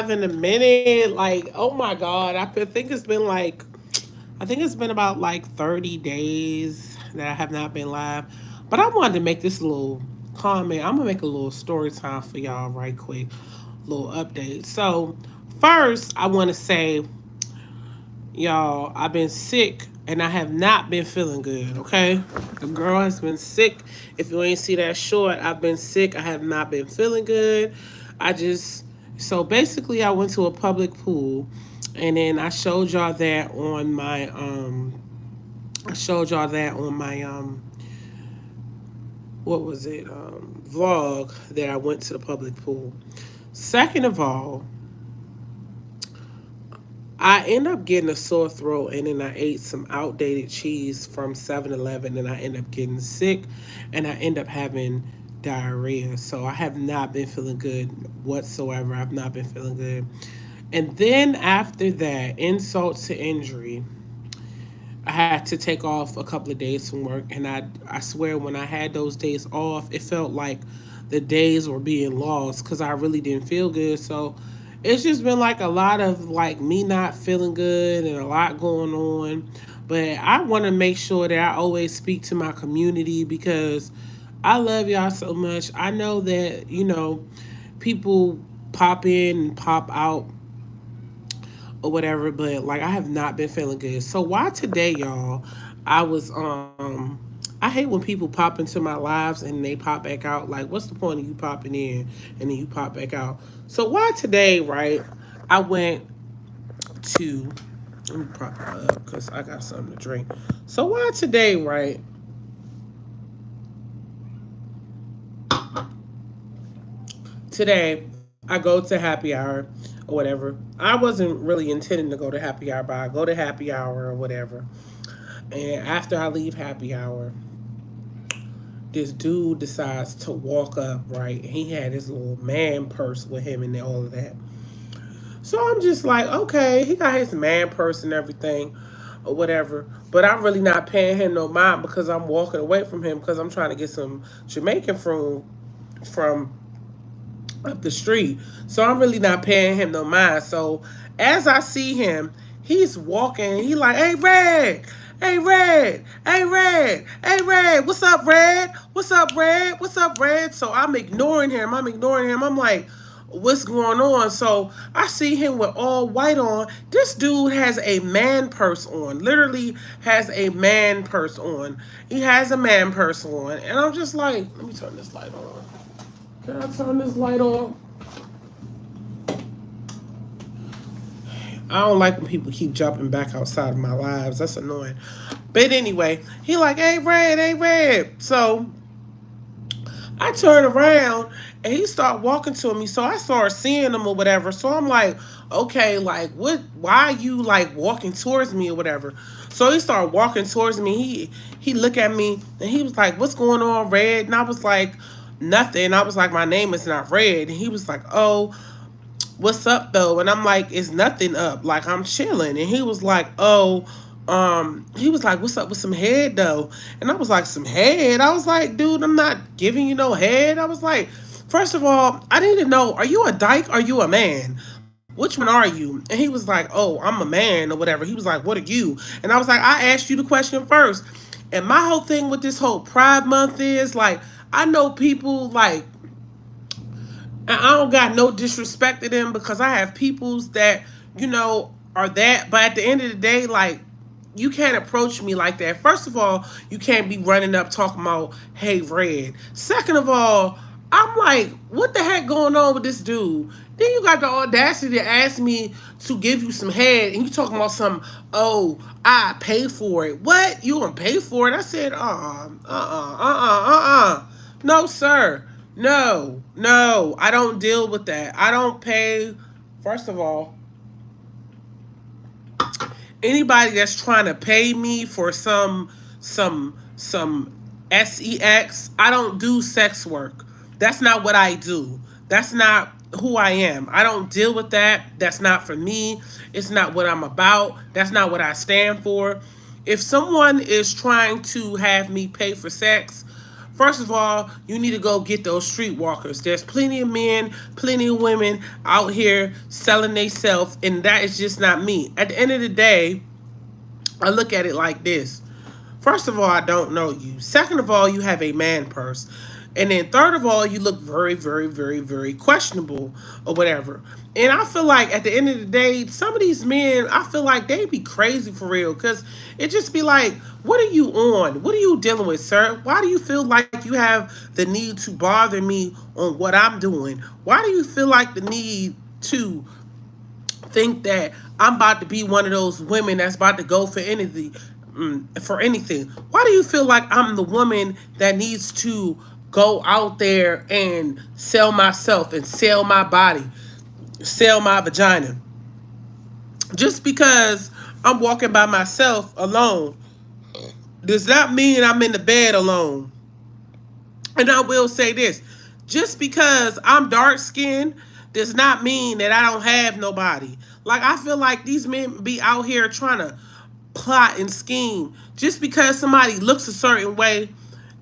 live in a minute. Like, oh my God. Think it's been like, I think it's been about like 30 days that I have not been live. But I wanted to make this little comment. I'm going to make a little story time for y'all right quick. Little update. So, first, I want to say, y'all, I've been sick and I have not been feeling good, okay? The girl has been sick. If you ain't see that short, I've been sick. I have not been feeling good. I just, so basically, I went to a public pool and then I showed y'all that on my, what was it, vlog that I went to the public pool. Second of all, I end up getting a sore throat and then I ate some outdated cheese from 7-Eleven and I end up getting sick and I end up having diarrhea. So I have not been feeling good whatsoever. I've not been feeling good. And then after that, insult to injury, I had to take off a couple of days from work and I swear when I had those days off, it felt like the days were being lost because I really didn't feel good. So it's just been like a lot of like me not feeling good and a lot going on. But I want to make sure that I always speak to my community because I love y'all so much. I know that, people pop in and pop out or whatever, but like I have not been feeling good. So why today, y'all, I was I hate when people pop into my lives and they pop back out. Like, what's the point of you popping in and then you pop back out? So why today, right? I went to let me prop her up because I got something to drink. So why today, right? Today I go to happy hour or whatever. I wasn't really intending to go to happy hour, but I go to happy hour or whatever. And after I leave happy hour, this dude decides to walk up, right? He had his little man purse with him and all of that. So I'm just like, okay, he got his man purse and everything or whatever. But I'm really not paying him no mind because I'm walking away from him because I'm trying to get some Jamaican from up the street. So I'm really not paying him no mind. So as I see him, he's walking. He like, hey, Red. Hey, Red. Hey, Red. Hey, Red. What's up, Red? What's up, Red? What's up, Red? So I'm ignoring him. I'm like, what's going on? So I see him with all white on. This dude has a man purse on. Literally has a man purse on. He has a man purse on. And I'm just like, let me turn this light on. Can I turn this light on? I don't like when people keep jumping back outside of my lives. That's annoying. But anyway, he like, hey, Red, hey, Red. So I turn around and he start walking to me. So I start seeing him or whatever. So I'm like, okay, like what? Why are you like walking towards me or whatever? So he started walking towards me. He looked at me and he was like, what's going on, Red? And I was like, nothing. I was like, my name is not Red. And he was like, oh, what's up though? And I'm like, it's nothing up. Like I'm chilling. And he was like, oh, he was like, what's up with some head though? And I was like, some head? I was like, dude, I'm not giving you no head. I was like, first of all, I need to know, are you a dyke? Are you a man? Which one are you? And he was like, oh, I'm a man or whatever. He was like, what are you? And I was like, I asked you the question first. And my whole thing with this whole Pride Month is like, I know people like, and I don't got no disrespect to them because I have peoples that, are that. But at the end of the day, like, you can't approach me like that. First of all, you can't be running up talking about, hey, Red. Second of all, I'm like, what the heck going on with this dude? Then you got the audacity to ask me to give you some head, and you talking about some, oh, I pay for it. What? You gonna pay for it? I said, no, sir. No, no, I don't deal with that. I don't pay. First of all, anybody that's trying to pay me for some sex, I don't do sex work. That's not what I do. That's not who I am. I don't deal with that. That's not for me. It's not what I'm about. That's not what I stand for. If someone is trying to have me pay for sex, First of all, you need to go get those streetwalkers. There's plenty of men, plenty of women out here selling themselves, and that is just not me. At the end of the day, I look at it like this. First of all, I don't know you. Second of all, you have a man purse. And then third of all, you look very, very, very, very questionable or whatever. And I feel like at the end of the day, some of these men, I feel like they be crazy for real. Because it just be like, what are you on? What are you dealing with, sir? Why do you feel like you have the need to bother me on what I'm doing? Why do you feel like the need to think that I'm about to be one of those women that's about to go for anything? For anything. Why do you feel like I'm the woman that needs to go out there and sell myself and sell my body, sell my vagina? Just because I'm walking by myself alone does not mean I'm in the bed alone. And I will say this, just because I'm dark skinned does not mean that I don't have nobody. Like, I feel like these men be out here trying to plot and scheme. Just because somebody looks a certain way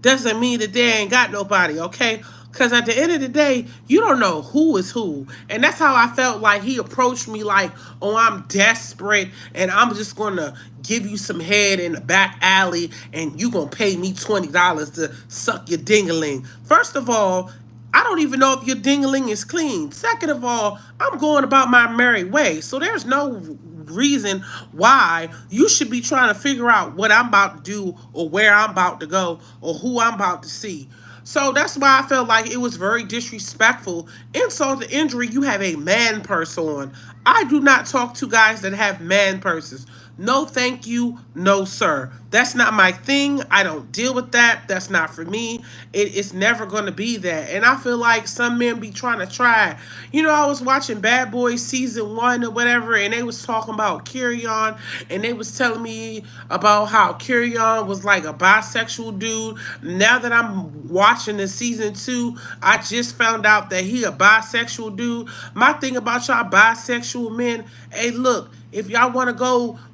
doesn't mean that they ain't got nobody, okay? Because at the end of the day, you don't know who is who. And that's how I felt like he approached me like, oh, I'm desperate and I'm just going to give you some head in the back alley and you going to pay me $20 to suck your dingaling. First of all, I don't even know if your dingling is clean. Second of all, I'm going about my merry way. So there's no reason why you should be trying to figure out what I'm about to do or where I'm about to go or who I'm about to see. So that's why I felt like it was very disrespectful. Insult to injury, you have a man purse on. I do not talk to guys that have man purses. No, thank you. No, sir. That's not my thing. I don't deal with that. That's not for me. It's never going to be that. And I feel like some men be trying to try. You know, I was watching Bad Boys season 1 or whatever, and they was talking about Kerrion, and they was telling me about how Kerrion was like a bisexual dude. Now that I'm watching the season 2, I just found out that he a bisexual dude. My thing about y'all bisexual men, hey, look, if y'all want to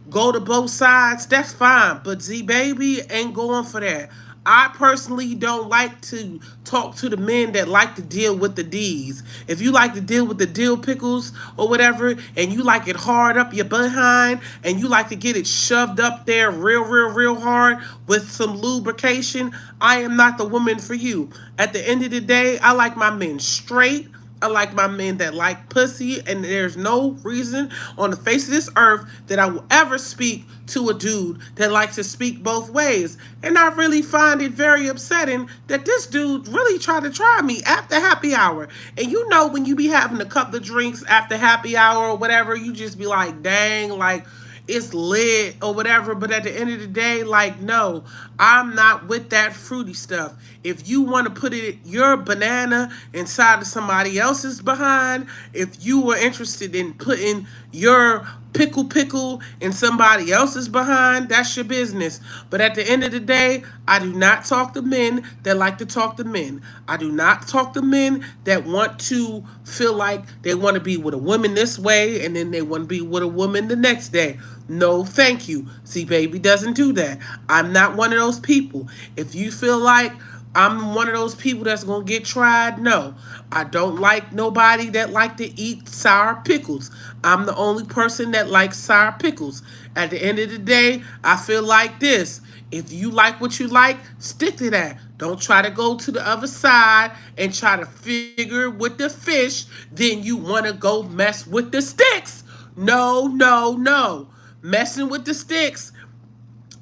go to both sides, that's fine. But Z Baby ain't going for that. I personally don't like to talk to the men that like to deal with the D's. If you like to deal with the dill pickles or whatever, and you like it hard up your behind, and you like to get it shoved up there real, real, real hard with some lubrication, I am not the woman for you. At the end of the day, I like my men straight. I like my men that like pussy, and there's no reason on the face of this earth that I will ever speak to a dude that likes to speak both ways. And I really find it very upsetting that this dude really tried to try me after happy hour. And you know, when you be having a couple of drinks after happy hour or whatever, you just be like, dang, like, it's lit or whatever. But at the end of the day, like, no, I'm not with that fruity stuff. If you want to put your banana inside of somebody else's behind, if you were interested in putting your pickle in somebody else's behind, that's your business. But at the end of the day, I do not talk to men that like to talk to men. I do not talk to men that want to feel like they want to be with a woman this way and then they want to be with a woman the next day. No, thank you. See, baby doesn't do that. I'm not one of those people. If you feel like I'm one of those people that's going to get tried, no. I don't like nobody that like to eat sour pickles. I'm the only person that likes sour pickles. At the end of the day, I feel like this. If you like what you like, stick to that. Don't try to go to the other side and try to figure with the fish, then you want to go mess with the sticks. No, no, no. Messing with the sticks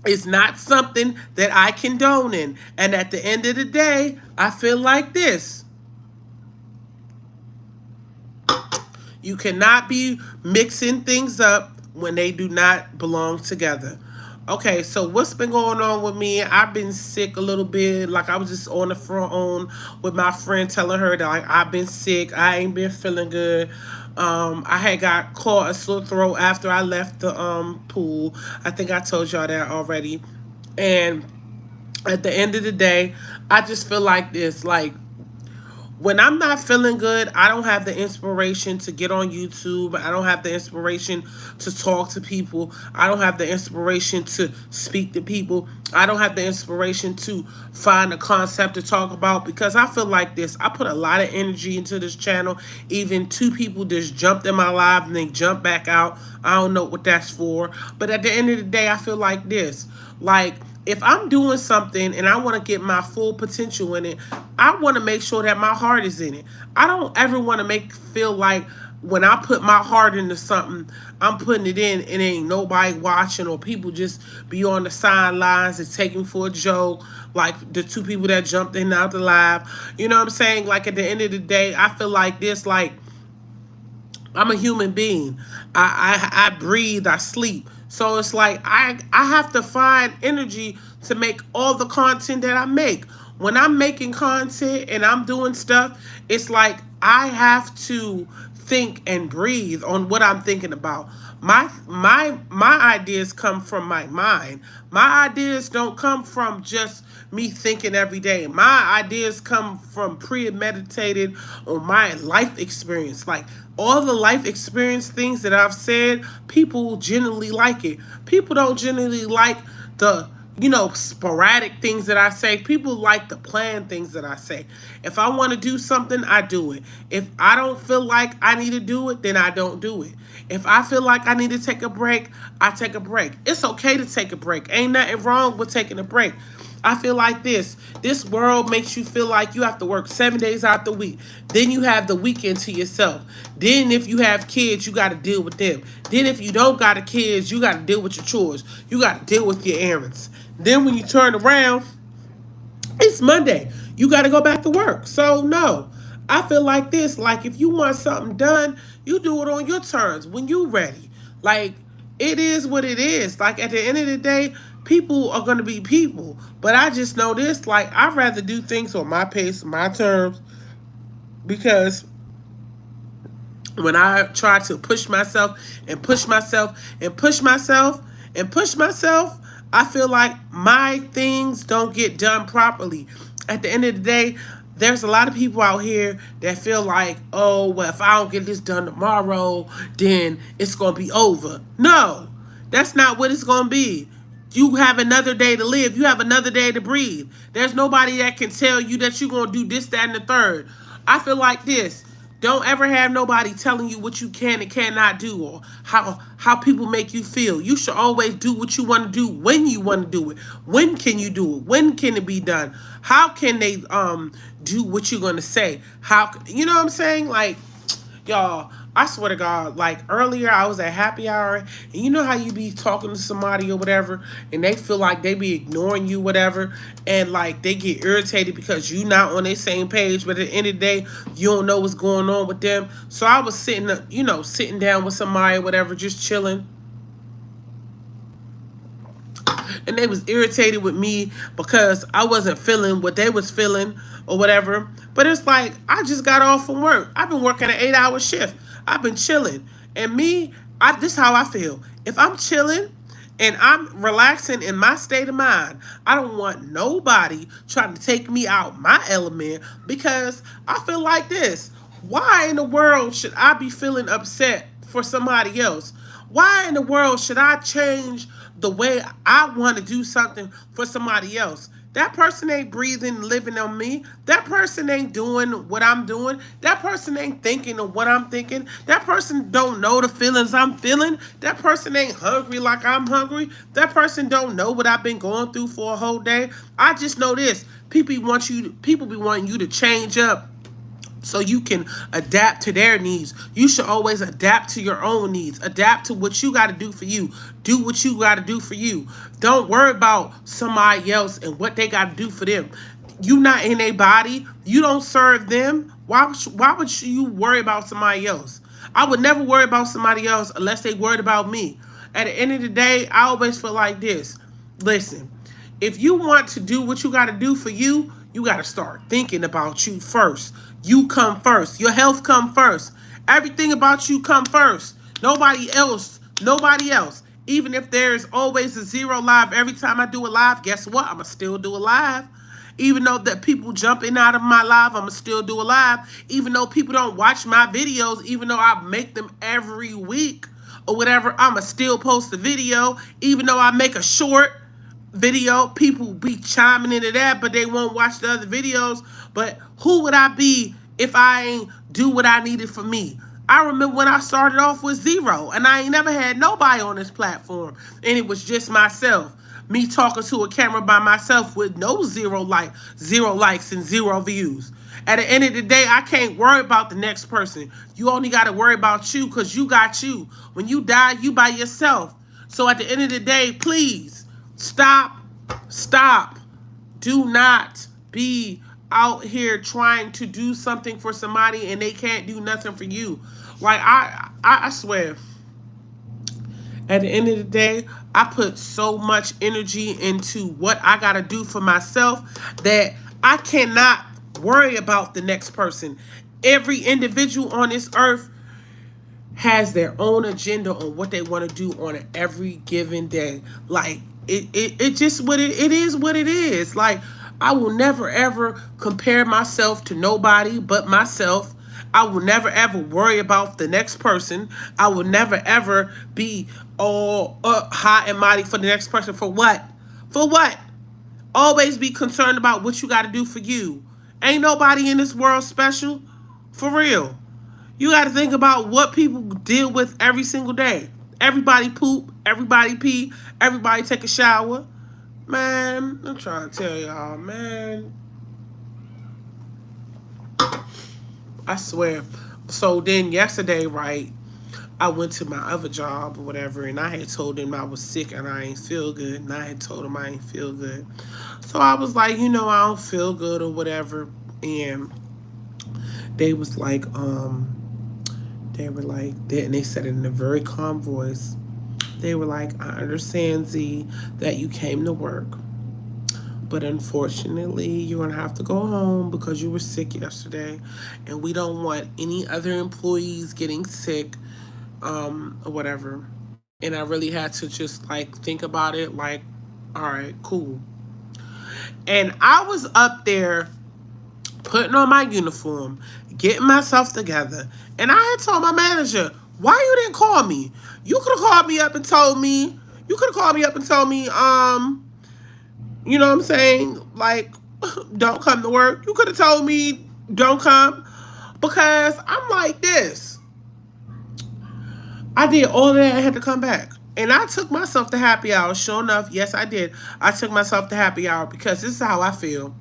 is not something that I condone in. And at the end of the day, I feel like this. You cannot be mixing things up when they do not belong together. Okay, so what's been going on with me? I've been sick a little bit. Like, I was just on the phone with my friend telling her that, like, I've been sick. I ain't been feeling good. I had got caught a sore throat after I left the pool. I think I told y'all that already. And at the end of the day, I just feel like this. Like, When I'm not feeling good, I don't have the inspiration to get on YouTube. I don't have the inspiration to talk to people. I don't have the inspiration to speak to people. I don't have the inspiration to find a concept to talk about because I feel like this. I put a lot of energy into this channel. Even two people just jumped in my live and they jumped back out. I don't know what that's for. But at the end of the day, I feel like this. Like, if I'm doing something and I want to get my full potential in it, I want to make sure that my heart is in it. I don't ever want to make feel like when I put my heart into something, I'm putting it in and ain't nobody watching or people just be on the sidelines and taking for a joke, like the two people that jumped in and out the live. You know what I'm saying? Like at the end of the day, I feel like this, like I'm a human being. I breathe, I sleep. So it's like I have to find energy to make all the content that I make. When I'm making content and I'm doing stuff, it's like I have to think and breathe on what I'm thinking about. My ideas come from my mind. My ideas don't come from just me thinking every day. My ideas come from premeditated on my life experience. Like all the life experience things that I've said, people generally like it. People don't generally like the sporadic things that I say. People like the planned things that I say. If I want to do something, I do it. If I don't feel like I need to do it, then I don't do it. If I feel like I need to take a break, I take a break. It's okay to take a break. Ain't nothing wrong with taking a break. I feel like this world makes you feel like you have to work 7 days out the week. Then you have the weekend to yourself. Then if you have kids, you got to deal with them. Then if you don't got a kids, you got to deal with your chores. You got to deal with your errands. Then when you turn around, it's Monday. You got to go back to work. So no, I feel like this. Like if you want something done, you do it on your terms when you ready. Like it is what it is. Like at the end of the day, people are gonna be people. But I just know this. Like I'd rather do things on my pace, my terms, because when I try to push myself and push myself and push myself and push myself, I feel like my things don't get done properly. At the end of the day, there's a lot of people out here that feel like, oh, well, if I don't get this done tomorrow, then it's going to be over. No, that's not what it's going to be. You have another day to live. You have another day to breathe. There's nobody that can tell you that you're going to do this, that, and the third. I feel like this. Don't ever have nobody telling you what you can and cannot do or how people make you feel. You should always do what you want to do when you want to do it. When can you do it? When can it be done? How can they do what you're going to say? How you know what I'm saying? Like y'all, I swear to God, like earlier I was at happy hour, and you know how you be talking to somebody or whatever, and they feel like they be ignoring you, whatever, and like they get irritated because you not on their same page, but at the end of the day, you don't know what's going on with them. So I was sitting down with somebody or whatever, just chilling, and they was irritated with me because I wasn't feeling what they was feeling or whatever. But it's like I just got off from work. I've been working an 8-hour shift. I've been chilling. And me, this is how I feel. If I'm chilling and I'm relaxing in my state of mind, I don't want nobody trying to take me out my element because I feel like this. Why in the world should I be feeling upset for somebody else? Why in the world should I change the way I want to do something for somebody else? That person ain't breathing, living on me. That person ain't doing what I'm doing. That person ain't thinking of what I'm thinking. That person don't know the feelings I'm feeling. That person ain't hungry like I'm hungry. That person don't know what I've been going through for a whole day. I just know this. People be wanting you to change up so you can adapt to their needs. You should always adapt to your own needs. Adapt to what you got to do for you. Do what you got to do for you. Don't worry about somebody else and what they got to do for them. You not in a body. You don't serve them. Why would you worry about somebody else? I would never worry about somebody else unless they worried about me. At the end of the day, I always feel like this. Listen, if you want to do what you got to do for you, you got to start thinking about you first. You come first. Your health come first. Everything about you come first. Nobody else. Nobody else. Even if there's always a zero live every time I do a live, guess what? I'm going to still do a live. Even though that people jump in out of my live, I'ma still do a live. Even though people don't watch my videos, even though I make them every week or whatever, I'ma still post a video. Even though I make a short video, people be chiming into that, but they won't watch the other videos. But who would I be if I ain't do what I needed for me? I remember when I started off with zero, and I ain't never had nobody on this platform, and it was just myself. Me talking to a camera by myself with no zero likes and zero views. At the end of the day, I can't worry about the next person. You only got to worry about you because you got you. When you die, you by yourself. So at the end of the day, please stop. Stop. Do not be out here trying to do something for somebody and they can't do nothing for you. Like I swear, at the end of the day, I put so much energy into what I gotta do for myself that I cannot worry about the next person. Every individual on this earth has their own agenda on what they want to do on every given day. Like it just it is what it is. Like I will never ever compare myself to nobody but myself. I will never ever worry about the next person. I will never ever be all hot and mighty for the next person. For what? For what? Always be concerned about what you got to do for you. Ain't nobody in this world special. For real. You got to think about what people deal with every single day. Everybody poop, everybody pee, everybody take a shower. Man, I'm trying to tell y'all, man. I swear. So then yesterday, right, I went to my other job or whatever, and I had told them I was sick and I ain't feel good, and I had told them I ain't feel good. So I was like, I don't feel good or whatever, and they was like, they were like, and they said it in a very calm voice. They were like, I understand, Z, that you came to work, but unfortunately, you're going to have to go home because you were sick yesterday, and we don't want any other employees getting sick, or whatever. And I really had to just, like, think about it, like, all right, cool. And I was up there putting on my uniform, getting myself together. And I had told my manager, why you didn't call me? You could have called me up and told me, you know what I'm saying? Like, don't come to work. You could have told me, don't come. Because I'm like this. I did all of that and had to come back. And I took myself to happy hour. Sure enough, yes, I did. I took myself to happy hour because this is how I feel.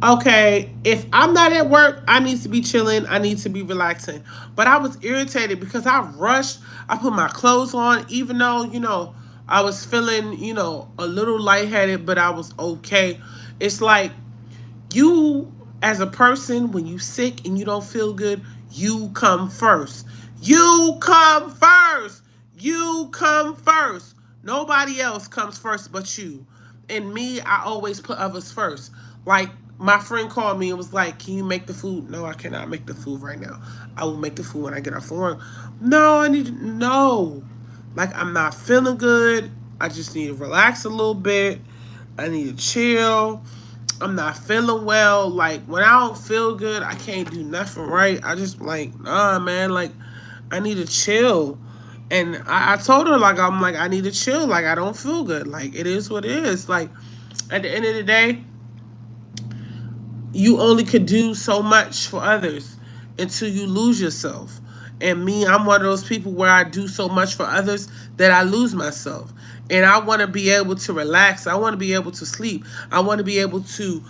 Okay, if I'm not at work, I need to be chilling. I need to be relaxing. But I was irritated because I rushed. I put my clothes on, even though, I was feeling, a little lightheaded, but I was okay. It's like you, as a person, when you sick and you don't feel good, you come first. You come first. You come first. Nobody else comes first but you. And me, I always put others first. Like, my friend called me and was like, can you make the food? No, I cannot make the food right now. I will make the food when I get off from work. No, no. Like, I'm not feeling good. I just need to relax a little bit. I need to chill. I'm not feeling well. Like, when I don't feel good, I can't do nothing right. I just, like, nah, man. Like, I need to chill. And I told her, like, I need to chill. Like, I don't feel good. Like, it is what it is. Like, at the end of the day, you only could do so much for others until you lose yourself. And me, I'm one of those people where I do so much for others that I lose myself. And I want to be able to relax. I want to be able to sleep. I want to be able to,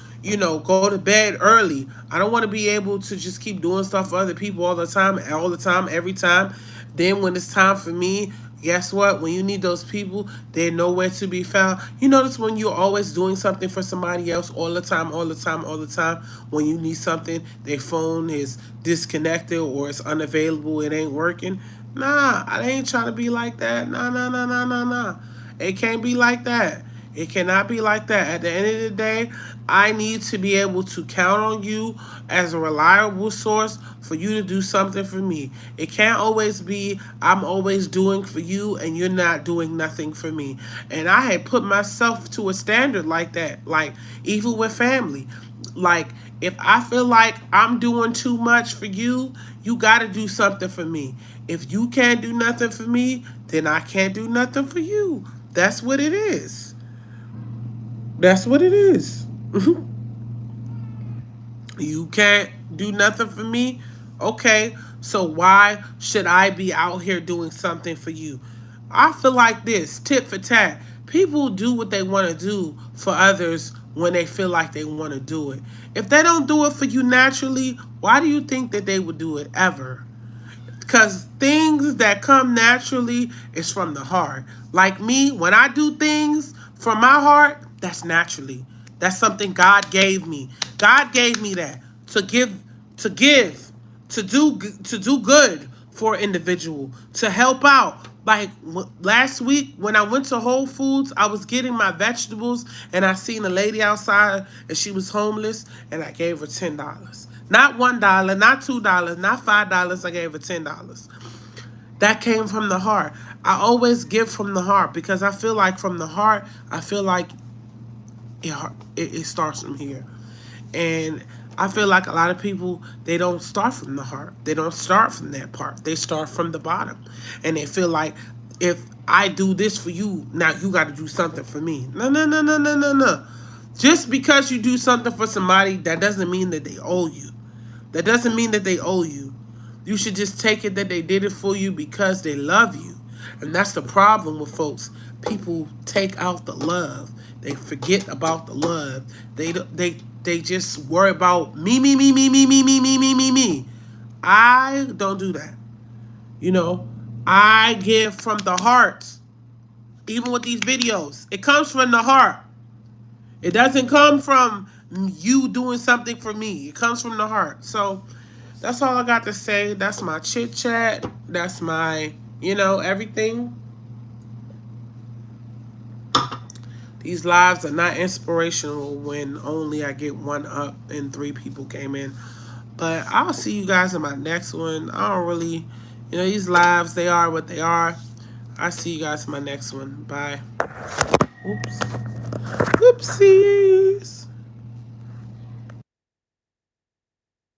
go to bed early. I don't want to be able to just keep doing stuff for other people all the time, every time. Then when it's time for me, guess what? When you need those people, they're nowhere to be found. You notice when you're always doing something for somebody else all the time, when you need something, their phone is disconnected or it's unavailable, it ain't working. Nah, I ain't trying to be like that. Nah. It can't be like that. It cannot be like that. At the end of the day, I need to be able to count on you as a reliable source for you to do something for me. It can't always be I'm always doing for you and you're not doing nothing for me. And I had put myself to a standard like that, like even with family. Like, if I feel like I'm doing too much for you, you got to do something for me. If you can't do nothing for me, then I can't do nothing for you. That's what it is. That's what it is. You can't do nothing for me? Okay, so why should I be out here doing something for you? I feel like this, tit for tat. People do what they want to do for others when they feel like they want to do it. If they don't do it for you naturally, why do you think that they would do it ever? Because things that come naturally is from the heart. Like me, when I do things from my heart, that's naturally. That's something God gave me. God gave me that to give, to give, to do good for an individual, to help out. Like last week when I went to Whole Foods, I was getting my vegetables and I seen a lady outside and she was homeless and I gave her $10. Not $1, not $2, not $5. I gave her $10. That came from the heart. I always give from the heart because I feel like from the heart, I feel like it, it starts from here. And I feel like a lot of people, they don't start from the heart. They don't start from that part. They start from the bottom. And they feel like if I do this for you, now you got to do something for me. No, no, no, no, no, no, no. Just because you do something for somebody, that doesn't mean that they owe you. That doesn't mean that they owe you. You should just take it that they did it for you because they love you. And that's the problem with folks. People take out the love. They forget about the love. They just worry about me, me, me, me, me, me, me, me, me, me, me. I don't do that. You know, I give from the heart. Even with these videos, it comes from the heart. It doesn't come from you doing something for me. It comes from the heart. So that's all I got to say. That's my chit chat. That's my, everything. These lives are not inspirational when only I get one up and 3 people came in. But I'll see you guys in my next one. I don't really, these lives, they are what they are. I'll see you guys in my next one. Bye. Oops. Oopsie.